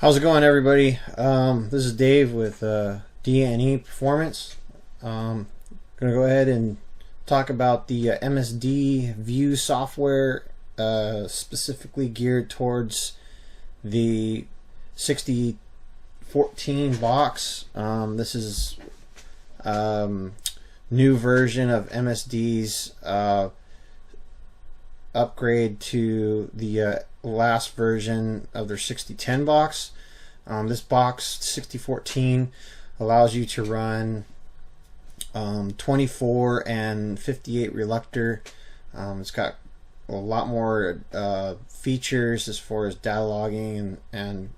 How's it going, everybody? This is Dave with D&E Performance. Going to go ahead and talk about the MSD View software, specifically geared towards the 6014 box. This is new version of MSD's upgrade to the last version of their 6010 box. This box 6014 allows you to run 24 and 58 reluctor. It's got a lot more features as far as data logging and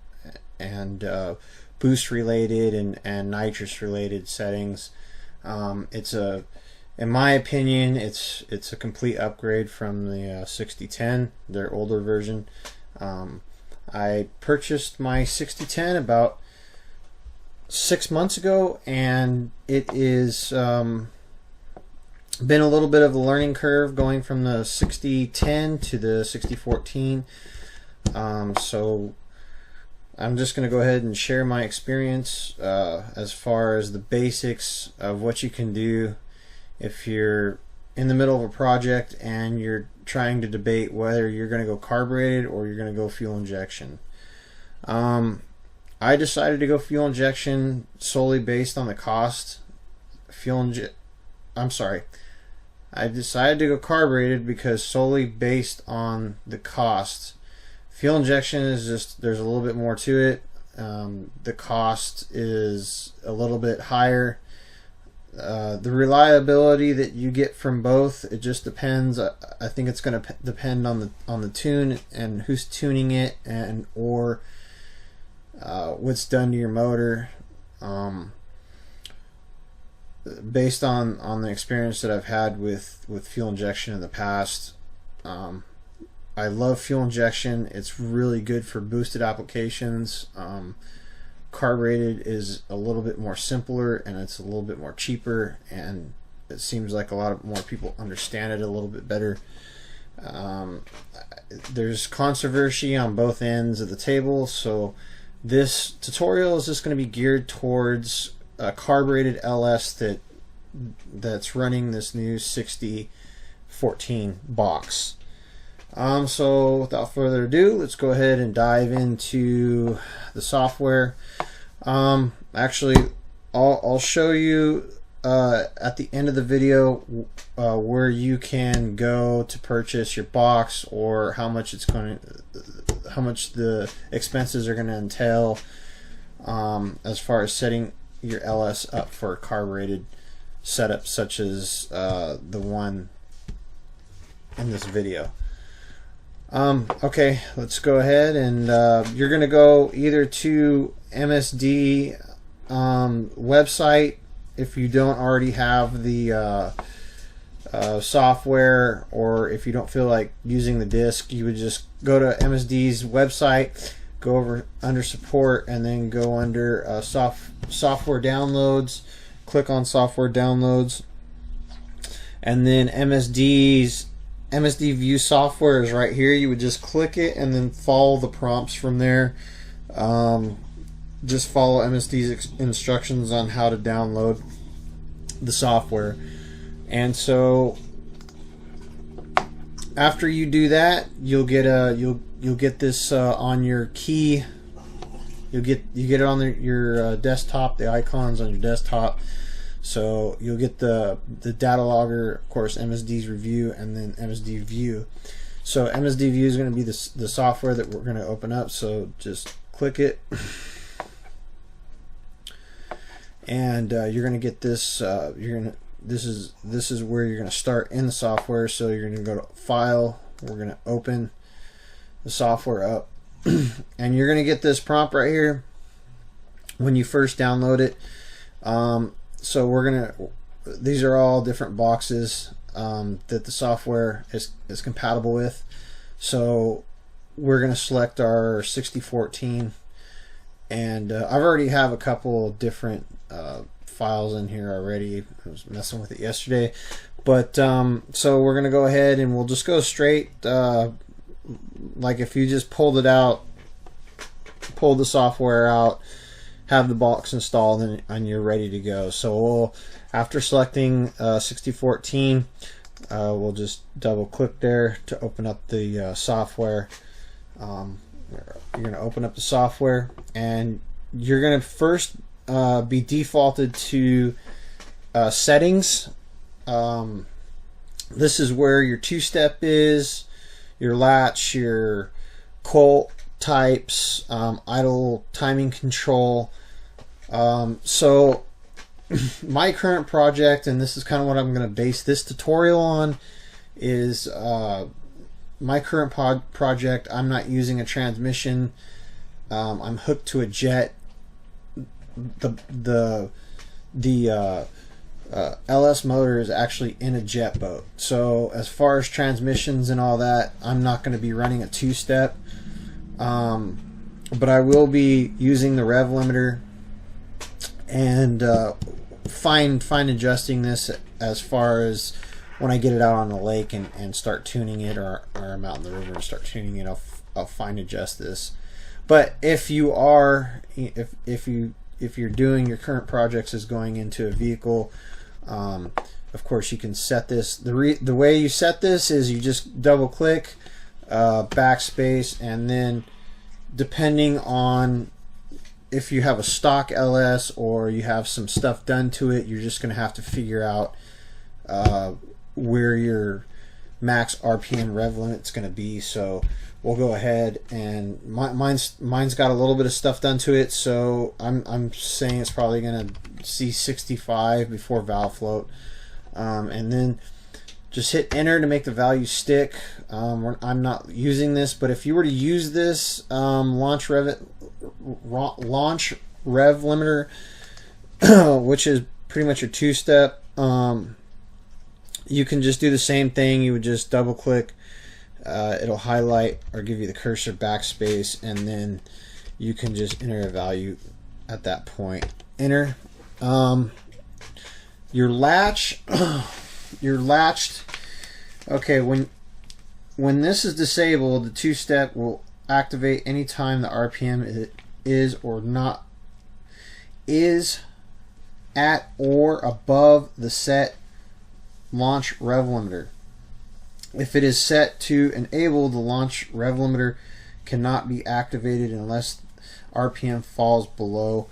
boost related and nitrous related settings. In my opinion, it's a complete upgrade from the 6010, their older version. I purchased my 6010 about 6 months ago, and it is been a little bit of a learning curve going from the 6010 to the 6014. So I'm just going to go ahead and share my experience as far as the basics of what you can do if you're in the middle of a project and you're trying to debate whether you're going to go carbureted or you're going to go fuel injection. I decided to go fuel injection solely based on the cost. I decided to go carbureted because solely based on the cost. Fuel injection is just, there's a little bit more to it. The cost is a little bit higher. The reliability that you get from both, it just depends. I think it's going to depend on the tune and who's tuning it, and or what's done to your motor. Based on the experience that I've had with fuel injection in the past, I love fuel injection. It's really good for boosted applications. Carbureted is a little bit more simpler, and it's a little bit more cheaper, and it seems like a lot more people understand it a little bit better. There's controversy on both ends of the table, so this tutorial is just going to be geared towards a carbureted LS that's running this new 6014 box. So without further ado, let's go ahead and dive into the software. Actually, I'll show you at the end of the video where you can go to purchase your box, or how much the expenses are going to entail as far as setting your LS up for a carbureted setup, such as the one in this video. Okay, let's go ahead, and you're going to go either to MSD website if you don't already have the software, or if you don't feel like using the disk, you would just go to MSD's website, go over under support, and then go under software downloads, click on software downloads, and then MSD View software is right here. You would just click it and then follow the prompts from there. Just follow MSD's instructions on how to download the software. And so after you do that, you'll get this on your key. You get it on your desktop, the icons on your desktop. So you'll get the data logger, of course, MSD's review, and then MSD View. So MSD View is going to be the software that we're going to open up. So just click it, and you're going to get this. This is where you're going to start in the software. So you're going to go to File. We're going to open the software up, and you're going to get this prompt right here when you first download it. So these are all different boxes that the software is compatible with. So we're going to select our 6014, and I've already have a couple different files in here already. I was messing with it yesterday, but so we're going to go ahead and we'll just go straight, like if you just pulled it out pull the software out, have the box installed, and you're ready to go. So after selecting 6014, we'll just double click there to open up the software. You're going to open up the software, and you're going to first be defaulted to settings. This is where your two-step is, your latch, your coil types, idle timing control. So my current project, and this is kind of what I'm going to base this tutorial on, is my current project. I'm not using a transmission. I'm hooked to a jet. The LS motor is actually in a jet boat. So as far as transmissions and all that, I'm not going to be running a two-step. But I will be using the rev limiter and fine adjusting this as far as when I get it out on the lake and start tuning it, or I'm out in the river and start tuning it. I'll fine adjust this. But if you are, if you're doing your current projects is going into a vehicle, of course you can set this. The way you set this is you just double click, backspace, and then depending on if you have a stock LS or you have some stuff done to it, you're just going to have to figure out where your max RPM rev limit's going to be. So we'll go ahead, and mine's got a little bit of stuff done to it, so I'm saying it's probably going to see 65 before valve float, and then just hit enter to make the value stick. I'm not using this, but if you were to use this launch rev limiter, which is pretty much your two-step, you can just do the same thing. You would just double click, it'll highlight or give you the cursor, backspace, and then you can just enter a value at that point. Enter. Your latch, you're latched. Okay, when this is disabled, the two-step will activate anytime the RPM is at or above the set launch rev limiter. If it is set to enable, the launch rev limiter cannot be activated unless RPM falls below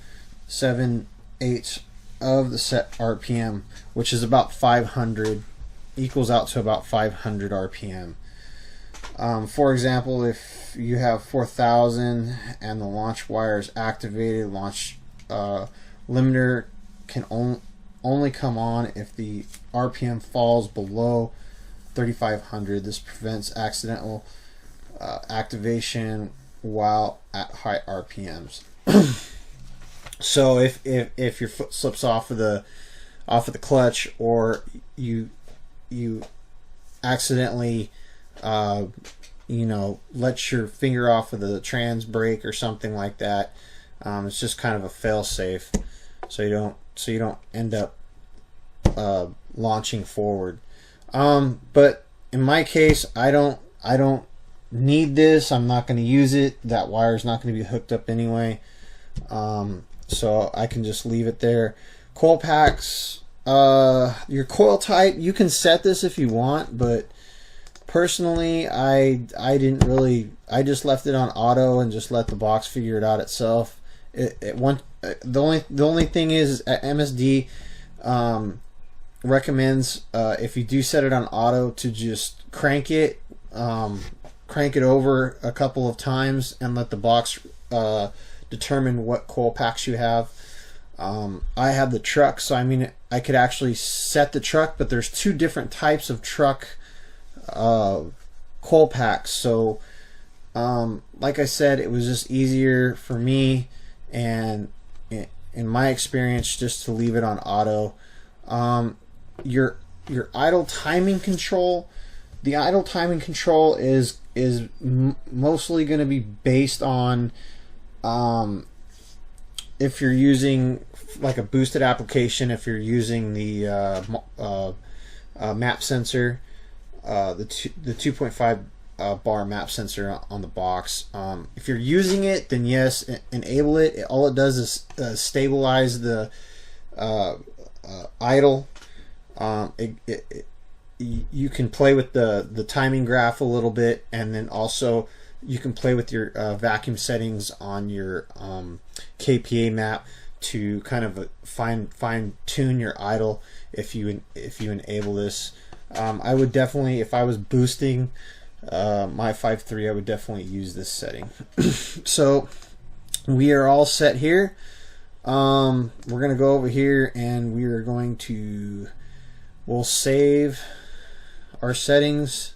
7/8 of the set RPM, which is about 500, equals out to about 500 RPM. For example, if you have 4,000 and the launch wire is activated, launch limiter can only come on if the RPM falls below 3,500. This prevents accidental activation while at high RPMs. So if your foot slips off of the clutch, or you accidentally let your finger off of the trans brake or something like that, it's just kind of a fail safe, so you don't end up launching forward. But in my case, I don't need this. I'm not going to use it. That wire is not going to be hooked up anyway, so I can just leave it there. Coil packs, your coil type, you can set this if you want, but personally I just left it on auto and just let the box figure it out itself. The only thing is MSD recommends, if you do set it on auto, to just crank it over a couple of times and let the box determine what coil packs you have. I have the truck, so I mean I could actually set the truck, but there's two different types of truck coil packs. So like I said, it was just easier for me, and in my experience, just to leave it on auto. Your idle timing control, the idle timing control is mostly going to be based on if you're using like a boosted application, if you're using the map sensor, the 2.5 bar map sensor on the box. If you're using it, then yes, enable it. All it does is stabilize the idle. You can play with the timing graph a little bit, and then also you can play with your vacuum settings on your KPA map to kind of fine tune your idle if you enable this. I would definitely, if I was boosting my 5.3, I would definitely use this setting. So we are all set here. We're gonna go over here and we are going to, we'll save our settings,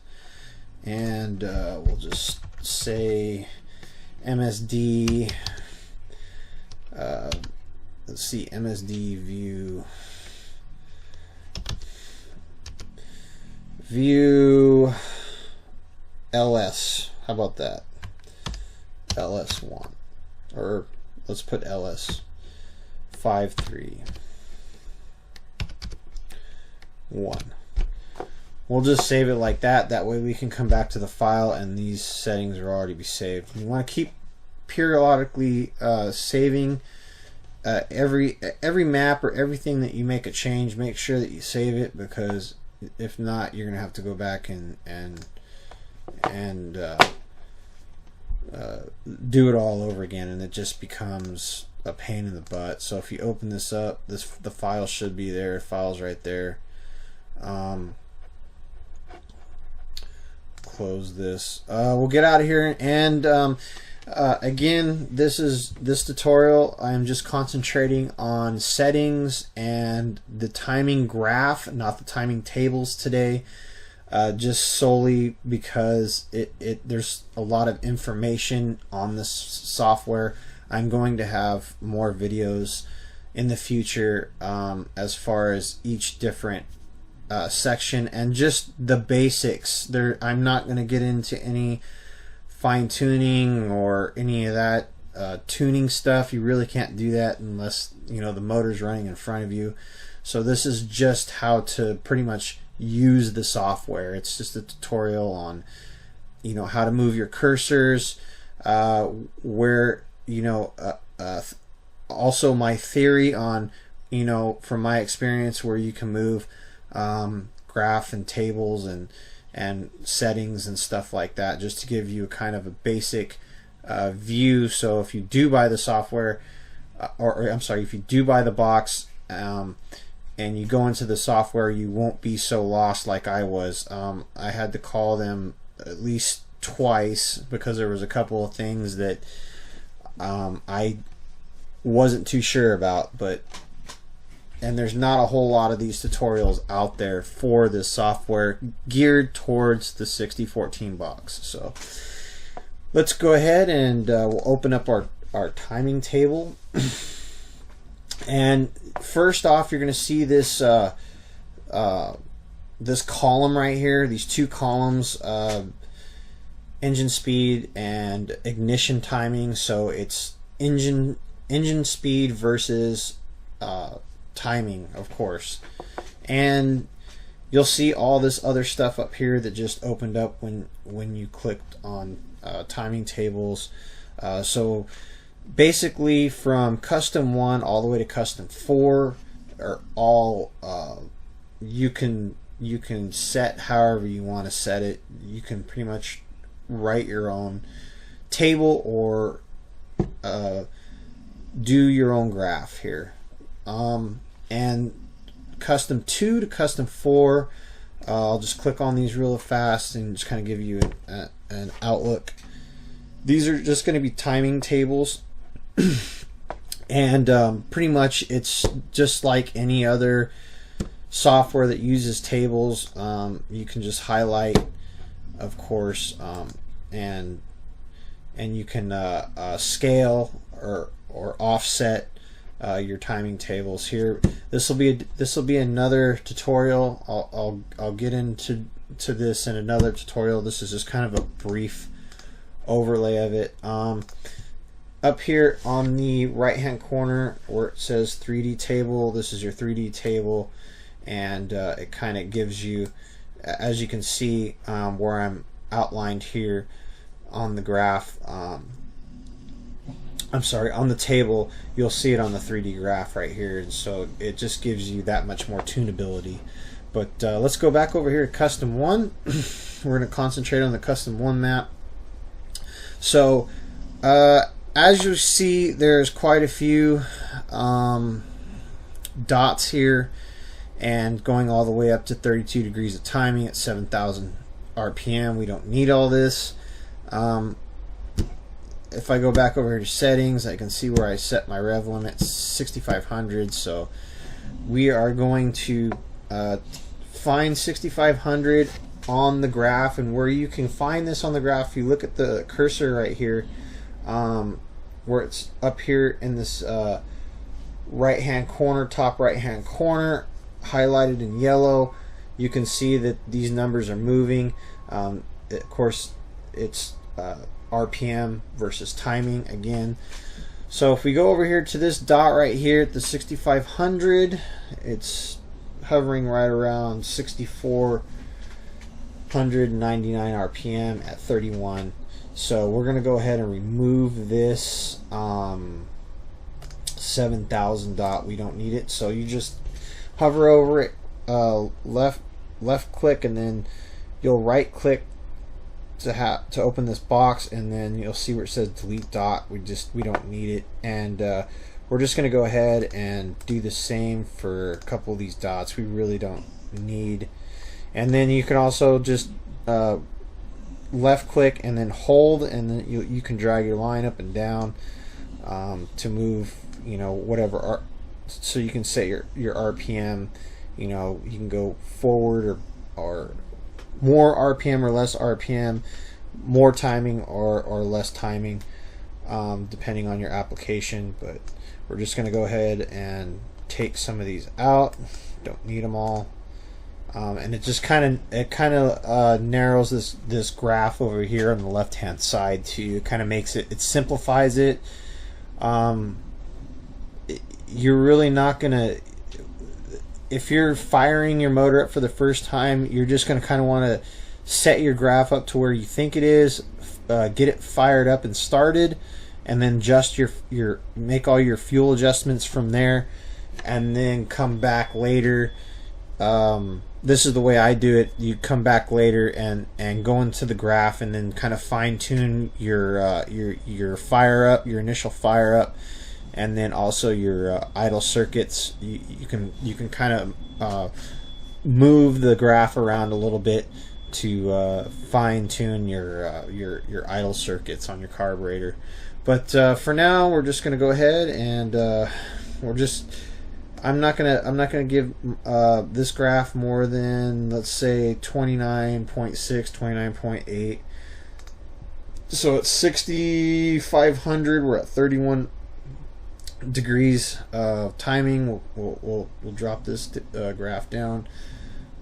and we'll just say MSD, let's see, MSD view LS. How about that? LS1, or let's put LS 5.3.1. We'll just save it like that. That way we can come back to the file and these settings are already be saved. You want to keep periodically saving every map or everything that you make a change. Make sure that you save it, because if not, you're gonna have to go back and do it all over again, and it just becomes a pain in the butt. So if you open this up, the file should be there. File's right there. Close this. We'll get out of here, and again, this tutorial I'm just concentrating on settings and the timing graph, not the timing tables today, just solely because there's a lot of information on this software. I'm going to have more videos in the future as far as each different section and just the basics. I'm not going to get into any fine-tuning or any of that tuning stuff. You really can't do that unless the motor's running in front of you. So this is just how to pretty much use the software. It's just a tutorial on how to move your cursors, where also my theory on from my experience where you can move graph and tables and settings and stuff like that, just to give you kind of a basic view. So if you do buy the software, or I'm sorry, if you do buy the box and you go into the software, you won't be so lost like I was. I had to call them at least twice because there was a couple of things that I wasn't too sure about, and there's not a whole lot of these tutorials out there for this software geared towards the 6014 box. So let's go ahead and we'll open up our timing table. And first off, you're going to see this this column right here, these two columns, engine speed and ignition timing. So it's engine speed versus timing, of course. And you'll see all this other stuff up here that just opened up when you clicked on timing tables. So basically from custom 1 all the way to custom 4 are all you can set however you want to set it. You can pretty much write your own table or do your own graph here. And custom 2 to custom 4, I'll just click on these real fast and just kind of give you an outlook. These are just going to be timing tables. And pretty much it's just like any other software that uses tables. You can just highlight, of course, and you can scale or offset your timing tables here. This will be another tutorial. I'll get into this in another tutorial. This is just kind of a brief overlay of it. Up here on the right hand corner where it says 3D table, this is your 3D table, and it kind of gives you, as you can see, where I'm outlined here on the graph. I'm sorry, on the table. You'll see it on the 3D graph right here, and so it just gives you that much more tunability. But let's go back over here to Custom 1. We're going to concentrate on the Custom 1 map. So as you see, there's quite a few dots here, and going all the way up to 32 degrees of timing at 7,000 RPM. We don't need all this. If I go back over here to settings, I can see where I set my rev limit, 6,500. So we are going to find 6,500 on the graph, and where you can find this on the graph, if you look at the cursor right here, where it's up here in this right hand corner, top right hand corner, highlighted in yellow, you can see that these numbers are moving. Of course, it's RPM versus timing again. So if we go over here to this dot right here at the 6,500, it's hovering right around 6,499 RPM at 31. So we're going to go ahead and remove this 7,000 dot. We don't need it. So you just hover over it, left click, and then you'll right click to open this box, and then you'll see where it says delete dot. We don't need it, and we're just going to go ahead and do the same for a couple of these dots we really don't need. And then you can also just left click and then hold, and then you can drag your line up and down to move, whatever. So you can set your RPM. You can go forward or more RPM or less RPM, more timing or less timing, depending on your application. But we're just going to go ahead and take some of these out. Don't need them all. And it just kind of narrows this graph over here on the left hand side too. It kind of makes it simplifies it. You're really not gonna, if you're firing your motor up for the first time, you're just gonna kind of want to set your graph up to where you think it is, get it fired up and started, and then just make all your fuel adjustments from there, and then come back later. This is the way I do it. You come back later and go into the graph and then kind of fine tune your fire up, your initial fire up, and then also your idle circuits. You can kind of move the graph around a little bit to fine tune your idle circuits on your carburetor. But for now, we're just going to go ahead and I'm not gonna give this graph more than, let's say, 29.6, 29.8. So at 6,500, we're at 31 degrees timing. We'll drop this graph down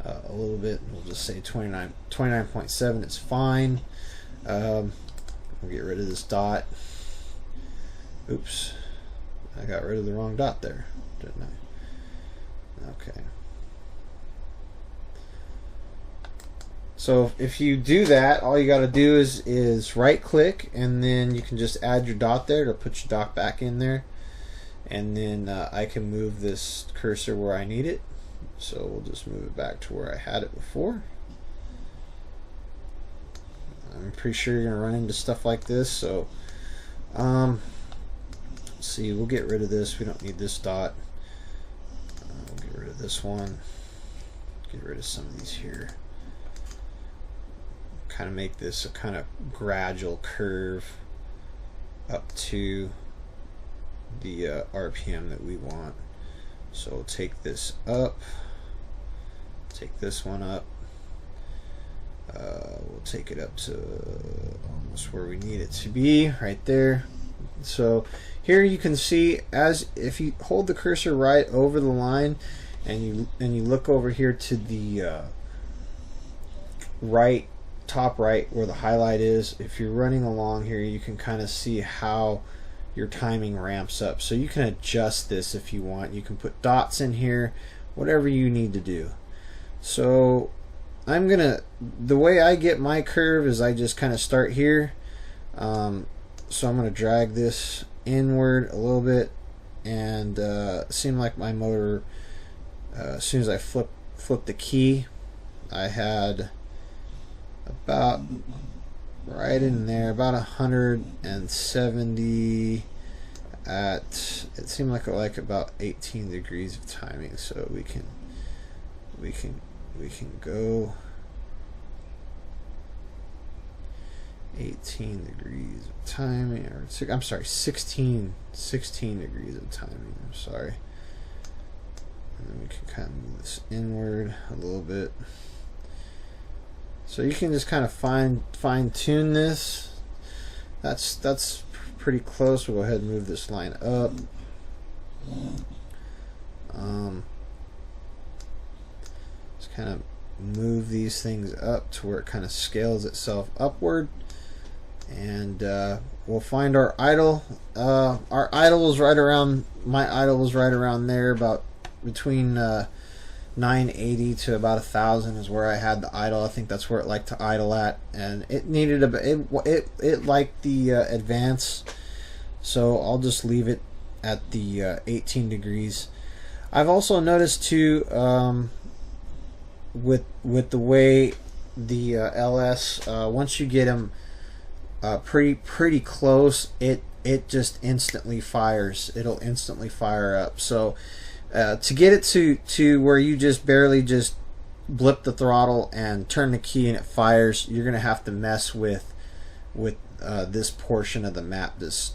a little bit. We'll just say 29.7. It's fine. We'll get rid of this dot. Oops, I got rid of the wrong dot there, didn't I? Okay. So if you do that, all you got to do is right click, and then you can just add your dot there to put your dot back in there, and then I can move this cursor where I need it. So we'll just move it back to where I had it before. I'm pretty sure you're gonna run into stuff like this. So let's see, we'll get rid of this. We don't need this dot. We'll get rid of this one. Get rid of some of these here. Kind of make this a kind of gradual curve up to the RPM that we want. So we'll take this up, take this one up. We'll take it up to almost where we need it to be, right there. So here you can see, as if you hold the cursor right over the line and you look over here to the right, top right, where the highlight is, if you're running along here, you can kind of see how your timing ramps up. So you can adjust this if you want. You can put dots in here, whatever you need to do. So the way I get my curve is I just kind of start here. So I'm gonna drag this inward a little bit, and it seemed like my motor, as soon as I flip the key, I had about right in there, about 170 at, it seemed like about 18 degrees of timing. So we can go 18 degrees of timing, or I'm sorry, 16 degrees of timing. I'm sorry. And then we can kind of move this inward a little bit. So you can just kind of fine tune this. That's pretty close. We'll go ahead and move this line up. Just kind of move these things up to where it kind of scales itself upward. And we'll find our idle. Our idle is right around, my idle was right around there, about between 980 to about 1,000 is where I had the idle. I think that's where it liked to idle at, and it needed it liked the advance, so I'll just leave it at the 18 degrees. I've also noticed too, with the way the LS, once you get them pretty close, it just instantly fires. It'll instantly fire up. So to get it to where you just barely just blip the throttle and turn the key and it fires, you're gonna have to mess with this portion of the map, this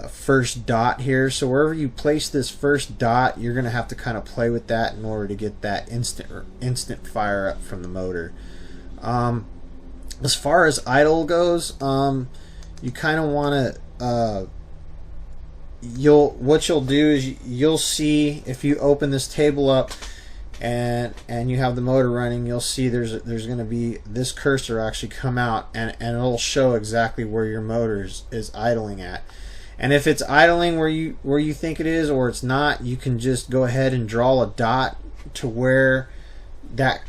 first dot here. So wherever you place this first dot, you're gonna have to kind of play with that in order to get that instant fire up from the motor. As far as idle goes, you kind of want to what you'll do is you'll see, if you open this table up and you have the motor running, you'll see there's going to be this cursor actually come out, and it'll show exactly where your motor is idling at. And if it's idling where you think it is, or it's not, you can just go ahead and draw a dot to where that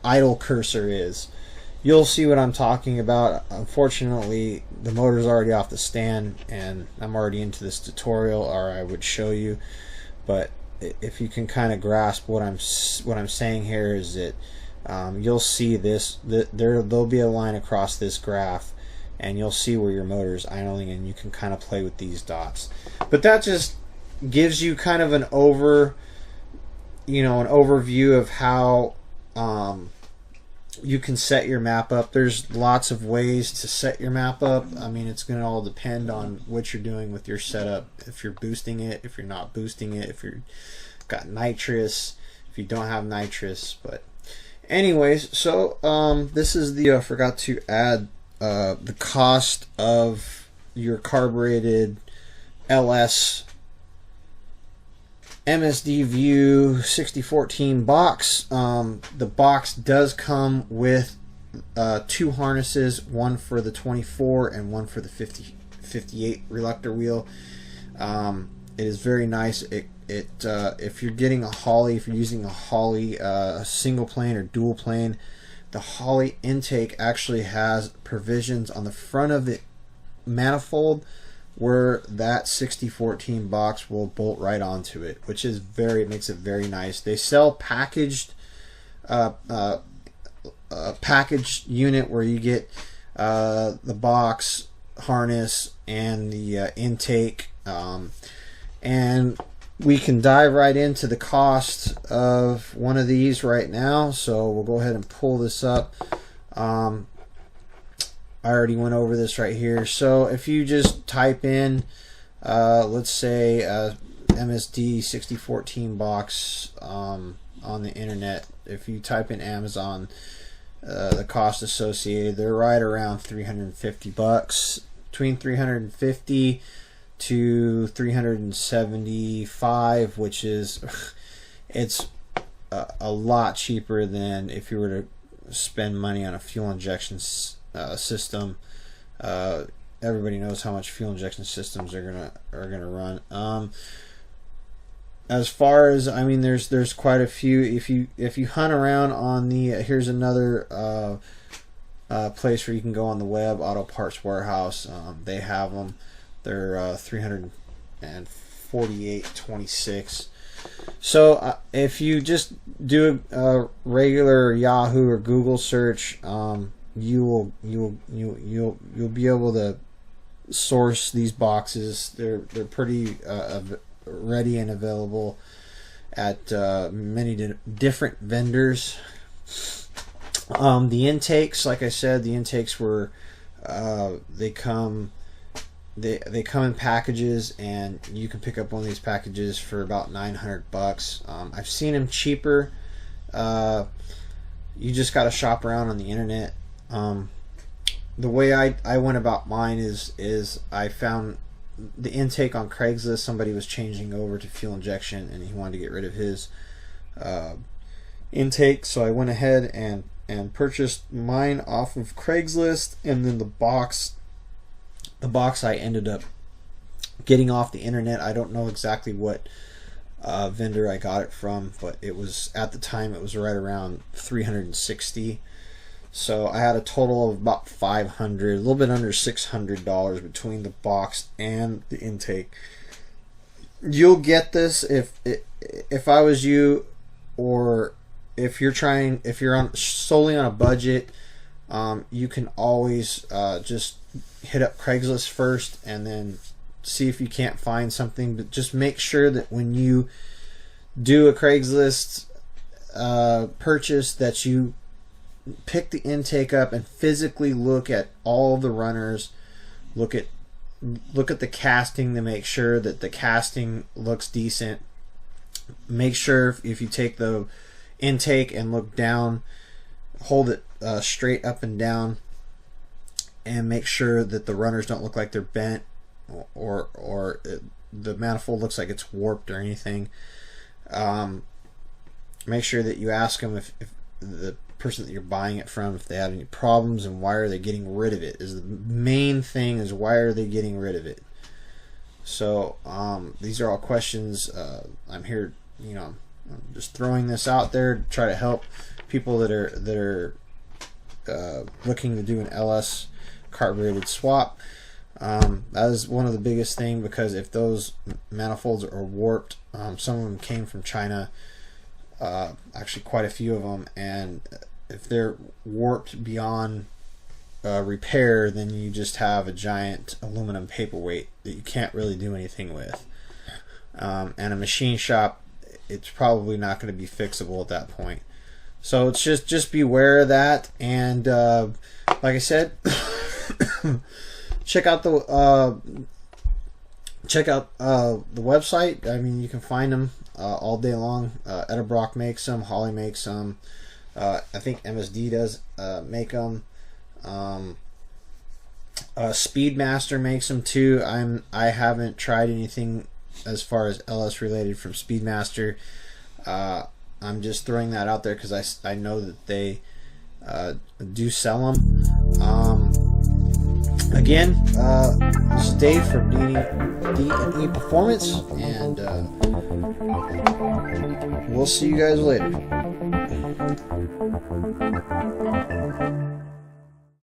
idle cursor is. You'll see what I'm talking about. Unfortunately, the motor's already off the stand and I'm already into this tutorial, or I would show you. But if you can kind of grasp what I'm saying here, is that you'll see this, there'll be a line across this graph, and you'll see where your motor is idling, and you can kind of play with these dots. But that just gives you kind of an overview of how you can set your map up. There's lots of ways to set your map up. I mean, it's going to all depend on what you're doing with your setup. If you're boosting it, if you're not boosting it, if you've got nitrous, if you don't have nitrous. But anyways, so this is the I forgot to add the cost of your carbureted LS MSD View 6014 box. The box does come with two harnesses, one for the 24 and one for the 58 reluctor wheel. It is very nice. If you're getting a Holley, if you're using a Holley single plane or dual plane, the Holley intake actually has provisions on the front of the manifold where that 6014 box will bolt right onto it, which is makes it very nice. They sell packaged packaged unit where you get the box, harness, and the intake, and we can dive right into the cost of one of these right now. So we'll go ahead and pull this up. I already went over this right here. So if you just type in, let's say MSD 6014 box on the internet, if you type in Amazon, the cost associated, they're right around 350 bucks, between 350 to 375, which is it's a lot cheaper than if you were to spend money on a fuel injection system. Everybody knows how much fuel injection systems are gonna run. as far as, I mean, there's quite a few. If you hunt around on the here's another place where you can go on the web, Auto Parts Warehouse. They have them. They're 348.26. So if you just do a regular Yahoo or Google search, you'll be able to source these boxes. They're pretty ready and available at many different vendors. The intakes, like I said, the intakes were they come in packages, and you can pick up one of these packages for about $900. I've seen them cheaper. You just got to shop around on the internet. The way I went about mine is I found the intake on Craigslist. Somebody was changing over to fuel injection, and he wanted to get rid of his intake, so I went ahead and purchased mine off of Craigslist, and then the box I ended up getting off the internet. I don't know exactly what vendor I got it from, but it was, at the time, it was right around $360. So I had a total of about $500, a little bit under $600 between the box and the intake. You'll get this if I was you, or if you're solely on a budget. You can always just hit up Craigslist first and then see if you can't find something. But just make sure that when you do a Craigslist purchase, that you pick the intake up and physically look at all of the runners. Look at the casting to make sure that the casting looks decent. Make sure if you take the intake and look down, hold it straight up and down, and make sure that the runners don't look like they're bent, or the manifold looks like it's warped or anything. Make sure that you ask them if the person that you're buying it from, if they have any problems, and why are they getting rid of it. Is the main thing, is why are they getting rid of it. So these are all questions. I'm here, I'm just throwing this out there to try to help people that are looking to do an LS carbureted swap. That is one of the biggest thing, because if those manifolds are warped, some of them came from China, actually quite a few of them, and if they're warped beyond repair, then you just have a giant aluminum paperweight that you can't really do anything with. And a machine shop, it's probably not going to be fixable at that point. So it's just beware of that. And like I said, check out the website. I mean, you can find them all day long. Edelbrock makes them. Holley makes them. I think MSD does make them. Speedmaster makes them too. I haven't tried anything as far as LS related from Speedmaster. I'm just throwing that out there because I know that they do sell them. Again, this is Dave from D&E Performance, and we'll see you guys later.